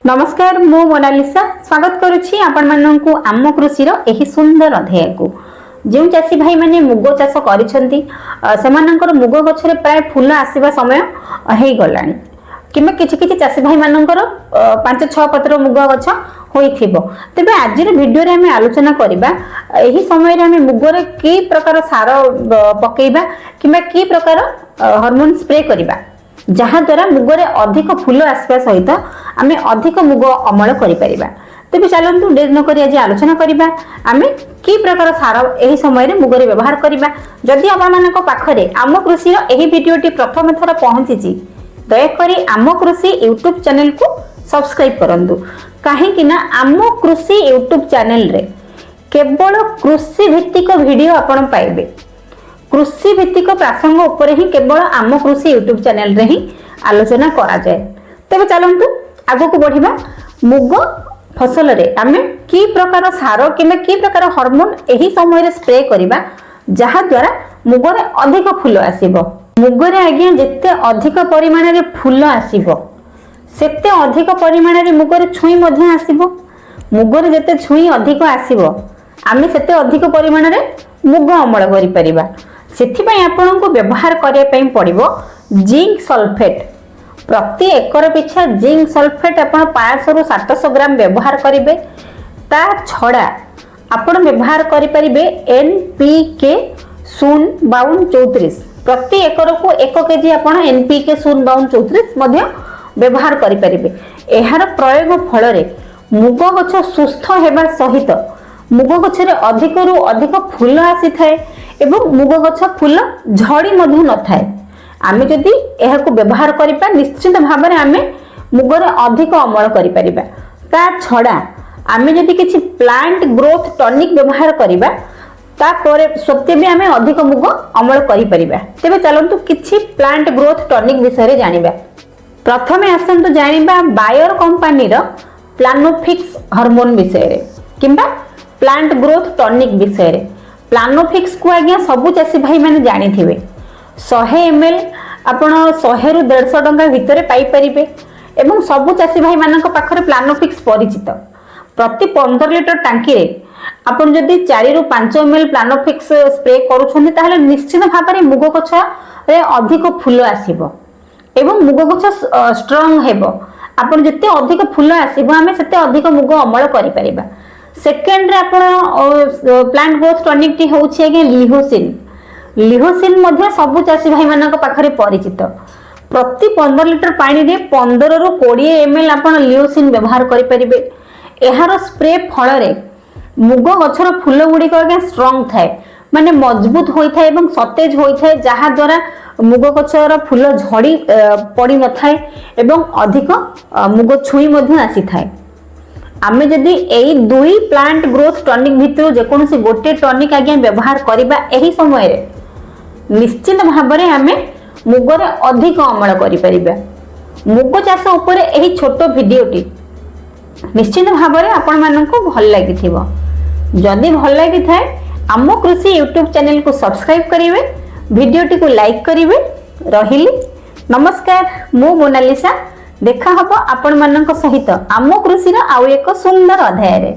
नमस्कार मु मोनालिसा स्वागत करुछि आपण माननकु आम कृषिर एही सुंदर अध्याय को जो चाषी भाई माने मुग चाष करिसंती सेमानकर मुग गछरे प्राय फूल आसीबा समय हेई गलानी किमे किछि किछि चाषी भाई मानकर 5-6 पत्र मुग गछ होइथिबो। तेबे आजिर वीडियो रे हमें आलोचना करिबा एही समय रे हमें मुग रे की प्रकार सार पकेइबा किमे की प्रकार हार्मोन स्प्रे करिबा जहा द्वारा मुगरे अधिक फूल आसवा सहित आमे अधिक मुग अमल करि परिबा। तेबे चलंतु देर न करी आज आलोचना करिबा आमे की प्रकार सार एही समय रे मुगरे व्यवहार करिबा। जदि आपण मानक पाखरे आम कृषि रो एही वीडियोटी प्रथम थर पहुंचीची दया करी आम कृषि यूट्यूब चैनल को सब्सक्राइब करंतु काहे कि ना आम कृषि यूट्यूब चैनल रे केवल कृषि भित्तिक वीडियो आपण पाइबे। कृषि भित्तिक प्रासंग उपरे ही केवल आम कृषि यूट्यूब चैनल रे ही आलोचना करा जाए। तेबे चलंतु आगो को बढ़िबा मुग फसल रे आमे की प्रकार सार किमे की प्रकार हार्मोन एही समय रे स्प्रे करिबा जहा द्वारा मुग रे अधिक फूल आसीबो। मुग रे आज्ञा जेते अधिक परिमाण रे फूल आसीबो सेते अधिक परिमाण रे मुग रे छुई मध्ये आसीबो। मुग रे जेते छुई अधिक आसीबो आमे सेते अधिक परिमाण रे मुग अमल करि परिबा। सेथिपाई आपनको व्यवहार करिया पई पड़िबो जिंक सल्फेट प्रति एकर पिछा जिंक सल्फेट आपण 500 रु 700 ग्राम व्यवहार करिवे। ता छडा आपण व्यवहार करि परिबे एनपीके 05234 प्रति एकर को 1 केजी आपण एनपीके 05234 मध्ये व्यवहार करि परिबे। एहार प्रयोग फल रे मुग गछ सुस्थ हेबा सहित मुग गछ रे अधिक रु अधिक फूल आसी थाए एवं मुग गछ फूल झड़ी मधु न थाए। आमे जदि एहा को व्यवहार करिपा निश्चित भाबरे आमे मुग रे अधिक अमल करि परिबा। ता छडा आमे जदि किछि प्लांट ग्रोथ टॉनिक व्यवहार करिबा ता परे सत्य भी आमे अधिक मुग अमल करि परिबा। तेबे चलंतु किछि प्लांट ग्रोथ टॉनिक विषय रे जानिबा। प्रथमे आसंतु जानिबा बायर कंपनी रो प्लानोफिक्स हार्मोन विषय रे किंबा प्लांट ग्रोथ टॉनिक विषय रे। प्लानोफिक्स को आज्ञा सबु चाषी भाई माने जानी थिबे 100 ml आपण 100 रु 150 टंका भितरे पाई परिबे एवं सबु चाषी भाई मानक पाखरे प्लानोफिक्स परिचित। प्रति 15 लिटर टांकी रे आपण जदि 4 रु 5 ml प्लानोफिक्स स्प्रे करूछन्ते ताहले निश्चित भाबरे मुग गछ रे अधिक फूल आसीबो एवं मुग गछ स्ट्रांग हेबो। आपण जते अधिक फूल आसीबो आमे सेते अधिक मुग अमल करि परिबा। सेकेंड रे आपण प्लांट ग्रोथ टॉनिक टी होछि आगे लिहोसिन। लिहोसिन मध्ये सबु चाषी भाई मानक पाखरे परिचित। प्रति 15 लिटर पानी रे 15 रु 20 ml आपण लिहोसिन व्यवहार करि परिबे। एहार स्प्रे फल रे मुग गछर फूल गुडी को आगे स्ट्रांग थाए माने मजबूत होई थाए एवं सतेज होई थाए जहा द्वारा मुग गछर फूल झड़ी पड़ी न थाए एवं अधिक मुग छुई मध्ये आसी थाए। आमे जदि एई दुई प्लांट ग्रोथ टॉनिक भितर जेकोनसी गोटे टॉनिक आज्ञा व्यवहार करिबा एही समय रे निश्चित भाबरे आमे मुग रे अधिक अमल करि परिबा। मुग चाष ऊपर एही छोट वीडियोटी निश्चित भाबरे आपण माननको भल लागिथिबो। जदि भल लागि थाए आम कृषि यूट्यूब चैनल को सब्सक्राइब करिवे वीडियोटी को लाइक करिवे। रहिली नमस्कार मु मोनालिसा देखा हबो आपण मानक सहित आम कृषि रो आउ एक सुंदर अध्याय रे।